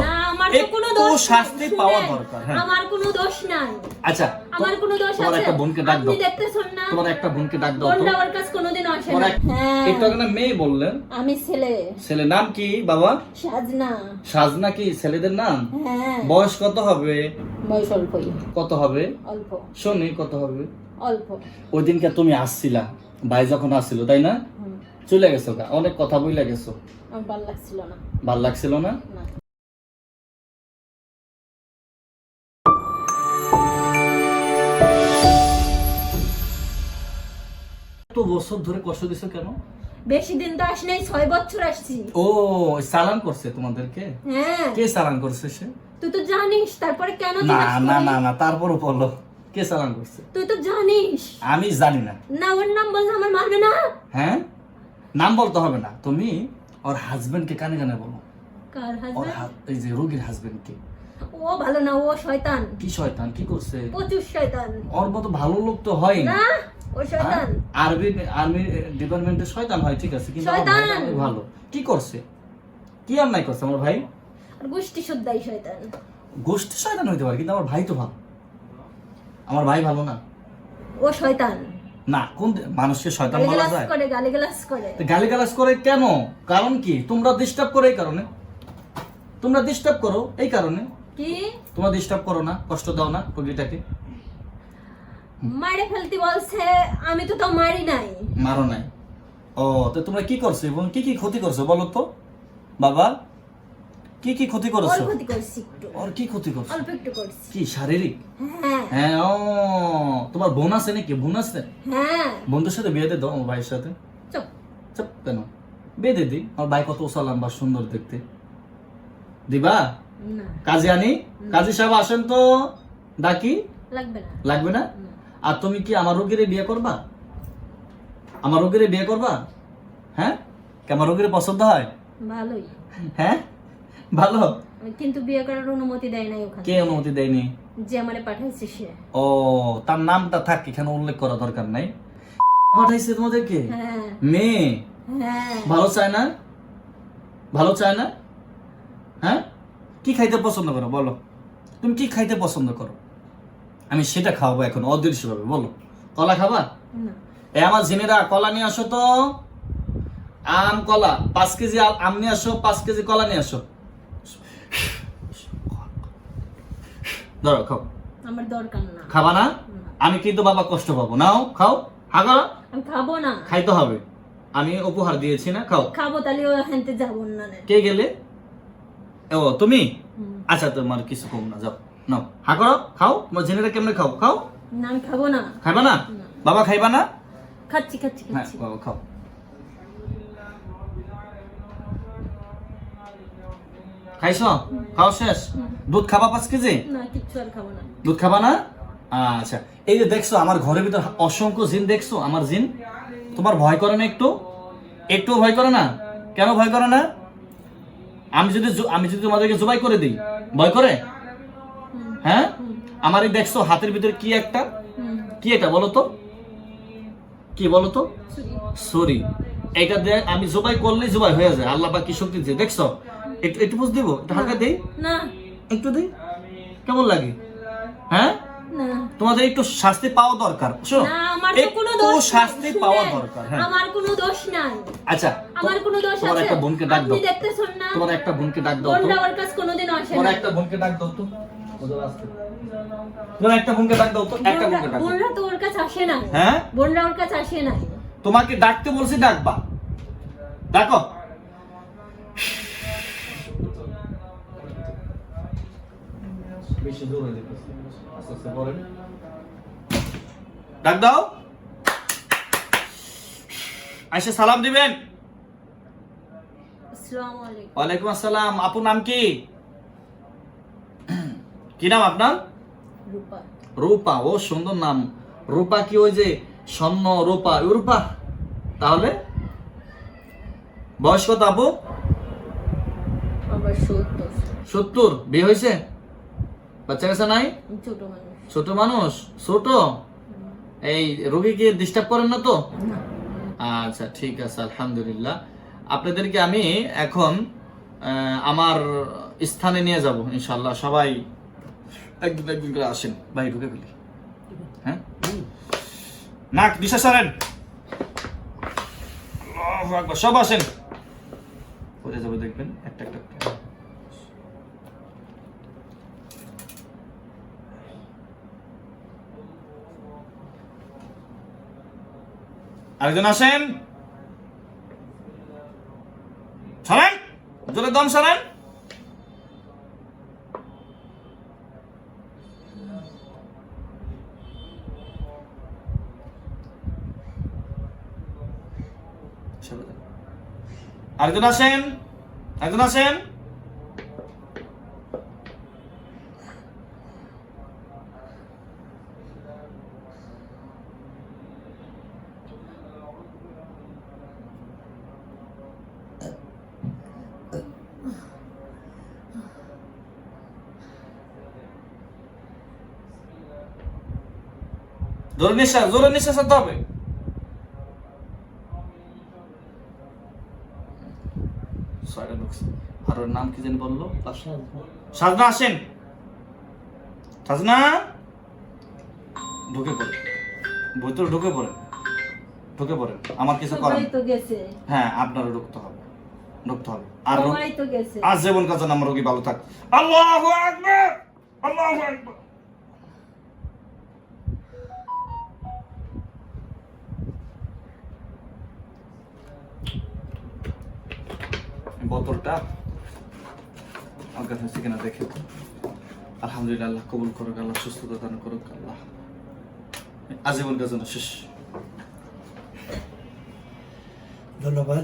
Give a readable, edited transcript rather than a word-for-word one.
না আমার তো কোনো দোষ শাস্তি পাওয়া দরকার। হ্যাঁ আমার কোনো দোষ নাই। আচ্ছা আমার কোনো দোষ আছে? তোমার একটা বোনকে ডাক দাও। আপনি দেখতেছেন না তোমার একটা বোনকে ডাক দাও তো। বোনটা ওর কাছে কোনোদিন আসে না। হ্যাঁ একটু আগে না মেয়ে বললেন। আমি ছেলে। ছেলে নাম কি বাবা? সাজনা। সাজনা কি ছেলেদের নাম? হ্যাঁ বয়স কত হবে? বয়স অল্পই। কত হবে? অল্প। শুনি কত হবে? অল্প। ওই দিনকে তুমি আসছিলা, ভাই যখন আসছিল তাই না? চলে গেছো গা, অনেক কথা বইলা গেছো। আমার ভালো লাগছিল না। ভাল লাগছিল না? না এত বছর ধরে কষ্ট দিছো কেন? বেশি দিন তো আসি নাই, 6 বছর আসছি। ও চালান করছে তোমাদেরকে? হ্যাঁ কে চালান করছে সে? তুই তো জানিস, তারপরে কেন না জিজ্ঞাসা না করিস? না না তারপরও বলো কে চালান করছে? তুই তো জানিস। আমি জানি না। না ওর নাম বললে আমার মানবে না। হ্যাঁ নাম বলতে হবে না, তুমি ওর হাজবেন্ডকে কানে কানে বলো। কার ওর হাজবেন্ড? এই যে রোগীর হাজবেন্ডকে। ও ভালো না, ও শয়তান। কি শয়তান, কি করছে? প্রচুর শয়তান। ওর মতো ভালো লোক তো হয় না। না ও শয়তান। আর্মি ডিপার্টমেন্টে শয়তান হয় ঠিক আছে, কিন্তু আমার শয়তান। ভাইটা অনেক ভালো। কি করছে, কি অন্যায় করছে আমার ভাই? আর গোষ্ঠী শুদ্ধাই শয়তান। গোষ্ঠী শয়তান হইতে পারে, কিন্তু আমার ভাই তো ভালো। আমার ভাই ভালো না? ও শয়তান। না কোন মানুষকে শয়তান বলা গালিগালাজ যায়? করে, গালিগালাজ করে। গালিগালাজ করে কেন? কারণ কি? তোমরা ডিস্টার্ব করো এই কারণে। তোমরা ডিস্টার্ব করো এই কারণে। কি তোমরা ডিস্টার্ব করো না, কষ্ট দাও না রোগীটাকে। মারে ফেলতে বলছে, আমি তো তাও মারি নাই। মারো নাই? ও তো তোমরা কি করছো এবং কি কি ক্ষতি করছো বলো তো বাবা? কি কি ক্ষতি ওর করেছো? ক্ষতি করছি একটু, ওর কি ক্ষতি করছো? অল্প একটু করছি। কি শারীরিক? হ্যাঁ হ্যাঁ ও তোমার বোন আছে নাকি? বোন আছে? হ্যাঁ। বন্ধুর সাথে বিয়ে দিয়ে দাও আমার ভাইয়ের সাথে। চুপ। চুপ কেন? বিয়ে দিয়ে দিই, আমার ভাই কত উসালাম বা সুন্দর দেখতে। দিবা? না কাজী আনি? কাজী সাহেব আসেন তো, ডাকি? লাগবে না। লাগবে না? না। আর তুমি কি আমার রোগীরে বিয়ে করবা? আমার রোগীরে বিয়ে করবা? হ্যাঁ কি আমার রোগীরে পছন্দ হয়? ভালোই, হ্যাঁ ভালো। কিন্তু বিয়ে করার অনুমতি দেয় নাই ওখানে। কে অনুমতি দেয়নি? যে আমারে পাঠাইছে সে। ও তার নামটা থাক, এখানে উল্লেখ করা দরকার নাই। পাঠাইছে তোমাদেরকে? হ্যাঁ মেয়ে হ্যাঁ। ভালো চায় না? ভালো চায় না? হ্যাঁ কি খাইতে পছন্দ করো বলো? তুমি কি খাইতে পছন্দ করো? আমি সেটা খাওয়াবো এখন অদৃশ্যভাবে। বলো, কলা খাবা? না এ আমার জিনেরা কলা নিয়ে আসো তো। আম কলা 5 কেজি আম নিয়ে আসো, 5 কেজি কলা নিয়ে আসো। ধরো খাও। আমার দরকার না। খাবা না? আমি কিন্তু বাবা কষ্ট পাবো। নাও খাও, হাগা। আমি খাবো না। খাইতে হবে, আমি উপহার দিয়েছি না, খাও। খাবো তাহলে ও হেনতে যাবো না। কে গেলে? ও তুমি? হুম। আচ্ছা তোমার কিছু কম না, যাও নাও হা করো, খাও। তোমার জেনেরা কেমনে খাও? খাও। না আমি খাবো না। খাইবা না? না। বাবা খাইবা না? খাচ্ছি খাচ্ছি হ্যাঁ খাচ্ছি। বাবা খাও। খাইছো? খাও শেষ? দুধ খাবা 5 কেজি? না কিচ্ছু আর খাবো না। দুধ খাবা না? আচ্ছা এই যে দেখছো আমার ঘরের ভিতর অসংখ্য জিন, দেখছো আমার জিন? তোমার ভয় করে না একটু? একটু ভয় করে না? কেন ভয় করে না? আমি যদি তোমাদেরকে জবাই করে দিই, ভয় করে? হ্যাঁ আমার এই দেখছো হাতের ভিতরে কি একটা, কি এটা বলো তো? কি বলো তো? সরি। এটা দিয়ে আমি জবাই করলেই জবাই হয়ে যায়। আল্লাহ পাক কি শক্তি দিয়েছে দেখছো? একটু একটু বুঝ দিব, একটু হালকা দেই, না একটু দেই। কেমন লাগে? হ্যাঁ না তোমাদের একটু শাস্তি পাওয়া দরকার। শোনো, না আমার তো কোনো একটু দোষ নাই। শাস্তি পাওয়া শুনেন, দরকার। হ্যাঁ আমার কোনো দোষ নাই। আচ্ছা আমার কোনো দোষ তোমার আছে? একটা বোনকে ডাক দাও। আপনি দেখতেছেন না তোমার একটা বোনকে ডাক দাও তো। বোনটা ওর কাছে কোনোদিন আসে তোমার না। একটা বোনকে ডাক দাও তো। তোমার একটা বোনকে ডাক দাও তো, একটা বোনকে ডাক দাও। বোনরা তো ওর কাছে আসে না। হ্যাঁ বোনরা ওর কাছে আসে না। তোমাকে ডাকতে বলছি, ডাকবা। ডাকো। বেশি জোর হয়ে যেতেছে, আস্তে আস্তে বলেন। ডাক দাও। আইসা সালাম দিবেন। আসসালামু আলাইকুম। ওয়ালাইকুম আসসালাম। আপুর নাম কি? কি নাম আপনার? রূপা। রূপা, ও সুন্দর নাম। রূপা কি ওই যে স্বর্ণ রূপা, ওই রূপা? তাহলে বয়স কত আপু? আবার 70। 70। বিয়ে হয়েছে? বাচ্চা কাচ্চা নাই? ছোট মানুষ। ছোট মানুষ? ছোট? এই রোগীকে ডিস্টার্ব করেন না তো? না। আচ্ছা ঠিক আছে, আলহামদুলিল্লাহ। আপনাদেরকে আমি এখন আমার স্থানে নিয়ে যাব ইনশাআল্লাহ। সবাই একদিন একদিন করে আসেন। ভাই ঢুকে ফেলি, হ্যাঁ নাক বিশ্বাস করেন। আল্লাহু আকবার, সব আসেন। পরে যাবে দেখবেন একটা একটা করে। আরেকজন আসেন, সরেন, জোরে দম সরেন। আরেকজন আসেন, একজন আসেন। জোরে নিঃশ্বাস, জোরে নিঃশ্বাস করতে হবে। আর ওর নাম কি জানি বললো? সাজনা আসেন, সাজনা ঢুকে পড়ে, ভিতরে ঢুকে পড়ে, ঢুকে পড়ে। আমার কিছু করার সবাই তো গেছে, হ্যাঁ আপনারও ঢুকতে হবে, ঢুকতে হবে। আর সবাই তো গেছে। আজ জীবন কাছে আমার রোগী ভালো থাক। আল্লাহু আকবার, আল্লাহু আকবার। বোতলটা অজ্ঞান হয়েছে কিনা দেখে। আলহামদুলিল্লাহ, আল্লাহ কবুল করুক, আল্লাহ সুস্থতা দান করুক। আল্লাহ আজীবন কাজ শেষ। ধন্যবাদ।